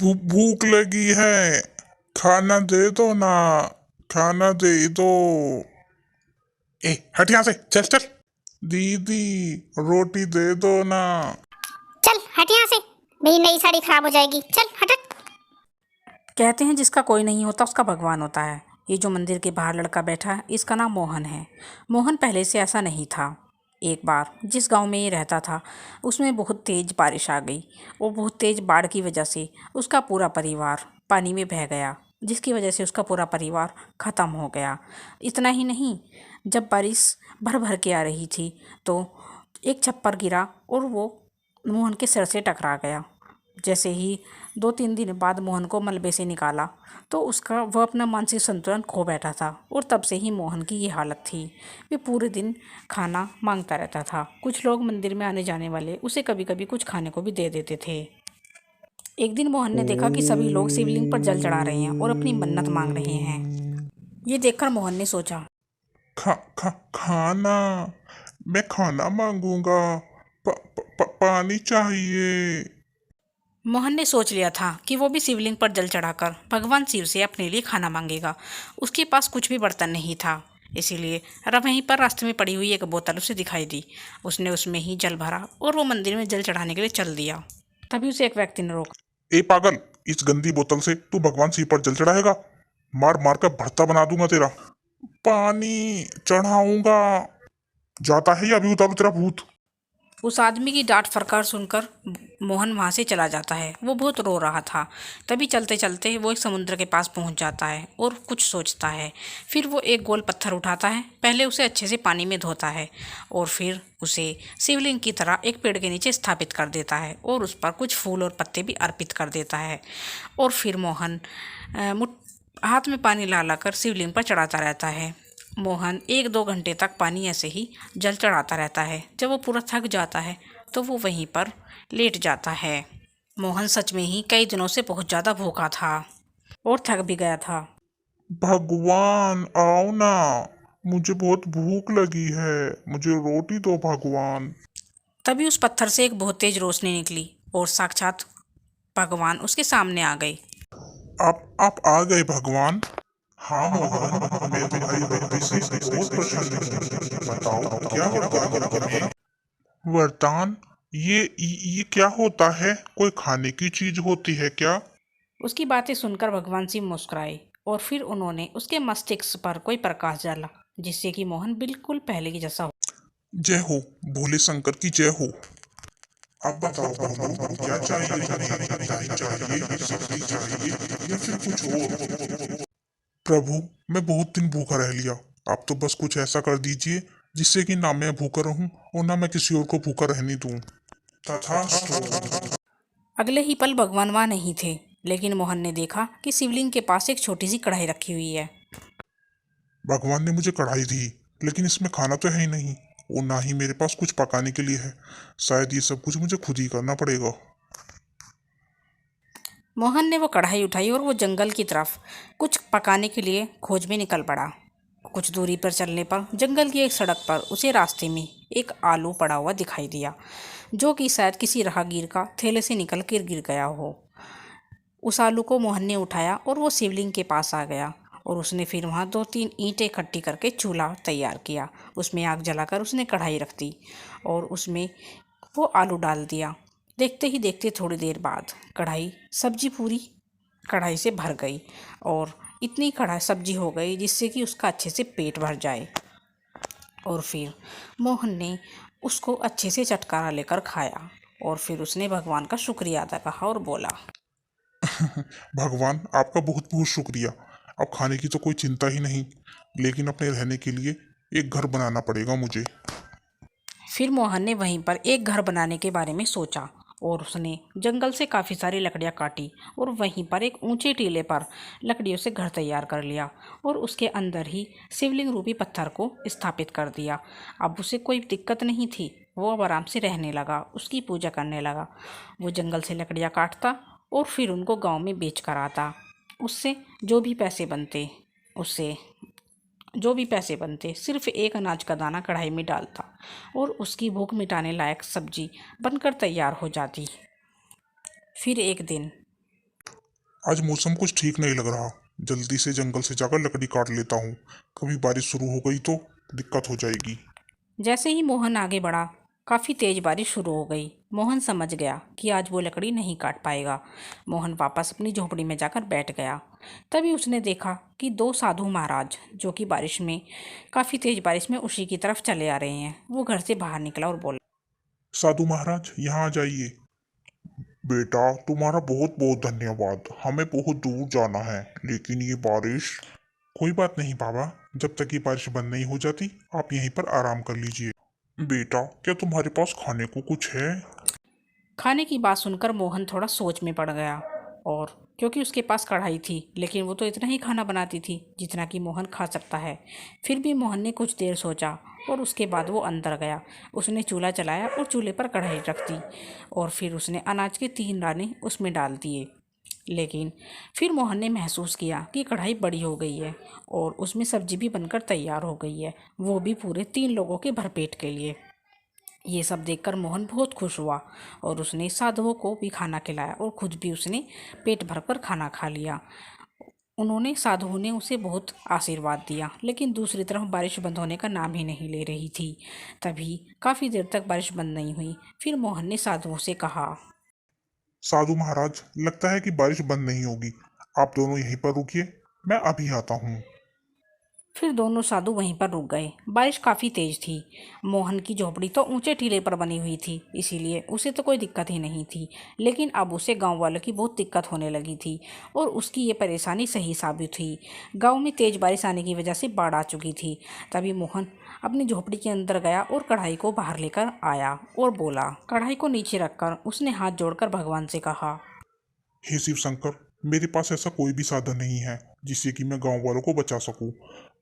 भूख लगी है। खाना दे दो ना, खाना दे दो। ए हट यहाँ से, चल चल। दीदी रोटी दे दो ना। चल हट यहाँ से, मेरी नई साड़ी खराब हो जाएगी। चल हट हट। कहते हैं जिसका कोई नहीं होता उसका भगवान होता है। ये जो मंदिर के बाहर लड़का बैठा है इसका नाम मोहन है। मोहन पहले से ऐसा नहीं था। एक बार जिस गांव में ये रहता था उसमें बहुत तेज़ बारिश आ गई और बहुत तेज़ बाढ़ की वजह से उसका पूरा परिवार पानी में बह गया, जिसकी वजह से उसका पूरा परिवार ख़त्म हो गया। इतना ही नहीं, जब बारिश भर भर के आ रही थी तो एक छप्पर गिरा और वो मोहन के सिर से टकरा गया। जैसे ही 2-3 दिन बाद मोहन को मलबे से निकाला तो वह अपना मानसिक संतुलन खो बैठा था और तब से ही मोहन की ये हालत थी। वे पूरे दिन खाना मांगता रहता था। कुछ लोग मंदिर में आने जाने वाले उसे कभी कभी कुछ खाने को भी दे देते थे। एक दिन मोहन ने देखा कि सभी लोग शिवलिंग पर जल चढ़ा रहे हैं और अपनी मन्नत मांग रहे हैं। ये देखकर मोहन ने सोचा, खाना। मैं खाना मांगूंगा। पानी चाहिए। मोहन ने सोच लिया था कि वो भी शिवलिंग पर जल चढ़ाकर भगवान शिव से अपने लिए खाना मांगेगा। उसके पास कुछ भी बर्तन नहीं था, इसीलिए वहीं पर रास्ते में पड़ी हुई एक बोतल उसे दिखाई दी। उसने उसमें ही जल भरा और वो मंदिर में जल चढ़ाने के लिए चल दिया। तभी उसे एक व्यक्ति ने रोका। ए पागल, इस गंदी बोतल से तू भगवान शिव पर जल चढ़ाएगा? मार मार कर भरता बना दूंगा तेरा। पानी चढ़ाऊंगा। जाता है या अभी उतारू तेरा भूत? उस आदमी की डांट फटकार सुनकर मोहन वहाँ से चला जाता है। वो बहुत रो रहा था। तभी चलते चलते वो एक समुद्र के पास पहुँच जाता है और कुछ सोचता है। फिर वो एक गोल पत्थर उठाता है, पहले उसे अच्छे से पानी में धोता है और फिर उसे शिवलिंग की तरह एक पेड़ के नीचे स्थापित कर देता है और उस पर कुछ फूल और पत्ते भी अर्पित कर देता है। और फिर मोहन हाथ में पानी ला लाकर शिवलिंग पर चढ़ाता रहता है। मोहन 1-2 घंटे तक पानी ऐसे ही जल चढ़ाता रहता है। जब वो पूरा थक जाता है तो वो वहीं पर लेट जाता है। मोहन सच में ही कई दिनों से बहुत ज़्यादा भूखा था और थक भी गया था। भगवान आओ ना, मुझे बहुत भूख लगी है। मुझे रोटी दो भगवान। तभी उस पत्थर से एक बहुत तेज रोशनी निकली और साक्षात भगवान उसके सामने आ गए। आप आ गए भगवान। हाँ मोहन, मैं तुम्हारी भक्ति से बहुत प्रसन्न हूँ। बताओ क्या वरदान है? वरदान? ये क्या होता है? कोई खाने की चीज होती है क्या? उसकी बातें सुनकर भगवान शिव मुस्कुराए और फिर उन्होंने उसके मस्तिष्क पर कोई प्रकाश डाला, जिससे कि मोहन बिल्कुल पहले की जैसा हो। जय हो भोले शंकर की जय हो। अब बताओ प्रभु, क्या चाहिए? मिठाई चाहिए, सब्जी चाहिए या फिर कुछ और? प्रभु, मैं बहुत दिन भूखा रह लिया। आप तो बस कुछ ऐसा कर दीजिए जिससे कि ना मैं भूखा रहूं और ना मैं किसी और को भूखा रहने दूं। तथास्तु। अगले ही पल भगवान वहाँ नहीं थे, लेकिन मोहन ने देखा कि शिवलिंग के पास एक छोटी सी कढ़ाई रखी हुई है। भगवान ने मुझे कढ़ाई दी, लेकिन इसमें खाना तो है ही नहीं और ना ही मेरे पास कुछ पकाने के लिए है। शायद ये सब कुछ मुझे खुद ही करना पड़ेगा। मोहन ने वो कढ़ाई उठाई और वो जंगल की तरफ कुछ पकाने के लिए खोज में निकल पड़ा। कुछ दूरी पर चलने पर जंगल की एक सड़क पर उसे रास्ते में एक आलू पड़ा हुआ दिखाई दिया, जो कि शायद किसी राहगीर का थैले से निकल कर गिर गया हो। उस आलू को मोहन ने उठाया और वो शिवलिंग के पास आ गया और उसने फिर वहाँ 2-3 ईंटें इकट्ठी करके चूल्हा तैयार किया। उसमें आग जलाकर उसने कढ़ाई रख दी और उसमें वो आलू डाल दिया। देखते ही देखते थोड़ी देर बाद सब्जी पूरी कढ़ाई से भर गई और इतनी कढ़ाई सब्जी हो गई जिससे कि उसका अच्छे से पेट भर जाए। और फिर मोहन ने उसको अच्छे से चटकारा लेकर खाया और फिर उसने भगवान का शुक्रिया अदा कहा और बोला, भगवान आपका बहुत बहुत शुक्रिया। अब खाने की तो कोई चिंता ही नहीं, लेकिन अपने रहने के लिए एक घर बनाना पड़ेगा मुझे। फिर मोहन ने वहीं पर एक घर बनाने के बारे में सोचा और उसने जंगल से काफ़ी सारी लकड़ियाँ काटी और वहीं पर एक ऊंचे टीले पर लकड़ियों से घर तैयार कर लिया और उसके अंदर ही शिवलिंग रूपी पत्थर को स्थापित कर दिया। अब उसे कोई दिक्कत नहीं थी, वो अब आराम से रहने लगा, उसकी पूजा करने लगा। वो जंगल से लकड़ियाँ काटता और फिर उनको गाँव में बेच कर आता। उससे जो भी पैसे बनते सिर्फ एक अनाज का दाना कढ़ाई में डालता और उसकी भूख मिटाने लायक सब्जी बनकर तैयार हो जाती। फिर एक दिन आज मौसम कुछ ठीक नहीं लग रहा। जल्दी से जंगल से जाकर लकड़ी काट लेता हूँ। कभी बारिश शुरू हो गई तो दिक्कत हो जाएगी। जैसे ही मोहन आगे बढ़ा, काफ़ी तेज बारिश शुरू हो गई। मोहन समझ गया कि आज वो लकड़ी नहीं काट पाएगा। मोहन वापस अपनी झोपड़ी में जाकर बैठ गया। तभी उसने देखा कि दो साधु महाराज, जो कि काफ़ी तेज बारिश में उसी की तरफ चले आ रहे हैं। वो घर से बाहर निकला और बोला, साधु महाराज, यहाँ आ जाइए। बेटा, तुम्हारा बहुत बहुत धन्यवाद। हमें बहुत दूर जाना है, लेकिन ये बारिश। कोई बात नहीं बाबा, जब तक ये बारिश बंद नहीं हो जाती आप यहीं पर आराम कर लीजिए। बेटा, क्या तुम्हारे पास खाने को कुछ है? खाने की बात सुनकर मोहन थोड़ा सोच में पड़ गया। और क्योंकि उसके पास कढ़ाई थी, लेकिन वो तो इतना ही खाना बनाती थी जितना कि मोहन खा सकता है। फिर भी मोहन ने कुछ देर सोचा और उसके बाद वो अंदर गया। उसने चूल्हा जलाया और चूल्हे पर कढ़ाई रख दी और फिर उसने अनाज के 3 दाने उसमें डाल दिए। लेकिन फिर मोहन ने महसूस किया कि कढ़ाई बड़ी हो गई है और उसमें सब्जी भी बनकर तैयार हो गई है, वो भी पूरे 3 लोगों के भरपेट के लिए। ये सब देखकर मोहन बहुत खुश हुआ और उसने साधुओं को भी खाना खिलाया और खुद भी उसने पेट भरकर खाना खा लिया। साधुओं ने उसे बहुत आशीर्वाद दिया, लेकिन दूसरी तरफ बारिश बंद होने का नाम ही नहीं ले रही थी। तभी काफ़ी देर तक बारिश बंद नहीं हुई। फिर मोहन ने साधुओं से कहा, साधु महाराज, लगता है कि बारिश बंद नहीं होगी। आप दोनों यहीं पर रुकिए, मैं अभी आता हूँ। फिर दोनों साधु वहीं पर रुक गए। बारिश काफ़ी तेज थी। मोहन की झोपड़ी तो ऊंचे टीले पर बनी हुई थी, इसीलिए उसे तो कोई दिक्कत ही नहीं थी। लेकिन अब उसे गांव वालों की बहुत दिक्कत होने लगी थी और उसकी ये परेशानी सही साबित हुई। गांव में तेज बारिश आने की वजह से बाढ़ आ चुकी थी। तभी मोहन अपनी झोपड़ी के अंदर गया और कढ़ाई को बाहर लेकर आया और बोला। कढ़ाई को नीचे रखकर उसने हाथ जोड़कर भगवान से कहा, हे शिव शंकर, मेरे पास ऐसा कोई भी साधन नहीं है जिससे कि मैं गांव वालों को बचा सकूं।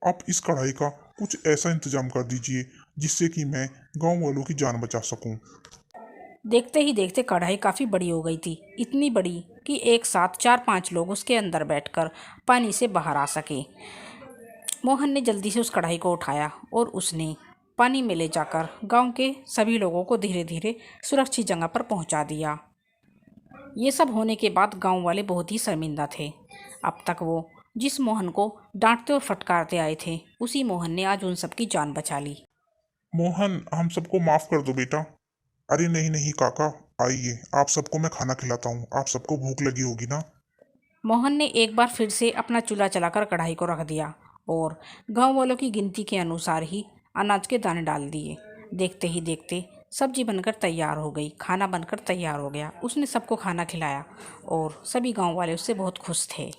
आप इस कढ़ाई का कुछ ऐसा इंतजाम कर दीजिए जिससे कि मैं गांव वालों की जान बचा सकूं। देखते ही देखते कढ़ाई काफ़ी बड़ी हो गई थी, इतनी बड़ी कि एक साथ 4-5 लोग उसके अंदर बैठकर पानी से बाहर आ सके। मोहन ने जल्दी से उस कढ़ाई को उठाया और उसने पानी में ले जाकर गांव के सभी लोगों को धीरे धीरे सुरक्षित जगह पर पहुंचा दिया। ये सब होने के बाद गांव वाले बहुत ही शर्मिंदा थे। अब तक वो जिस मोहन को डांटते और फटकारते आए थे, उसी मोहन ने आज उन सबकी जान बचा ली। मोहन, हम सबको माफ कर दो बेटा। अरे नहीं नहीं काका, आइए, आप सबको मैं खाना खिलाता हूँ। आप सबको भूख लगी होगी ना। मोहन ने एक बार फिर से अपना चूल्हा चलाकर कढ़ाई को रख दिया और गांव वालों की गिनती के अनुसार ही अनाज के दाने डाल दिए। देखते ही देखते सब्जी बनकर तैयार हो गई, खाना बनकर तैयार हो गया। उसने सबको खाना खिलाया और सभी गांव वाले उससे बहुत खुश थे।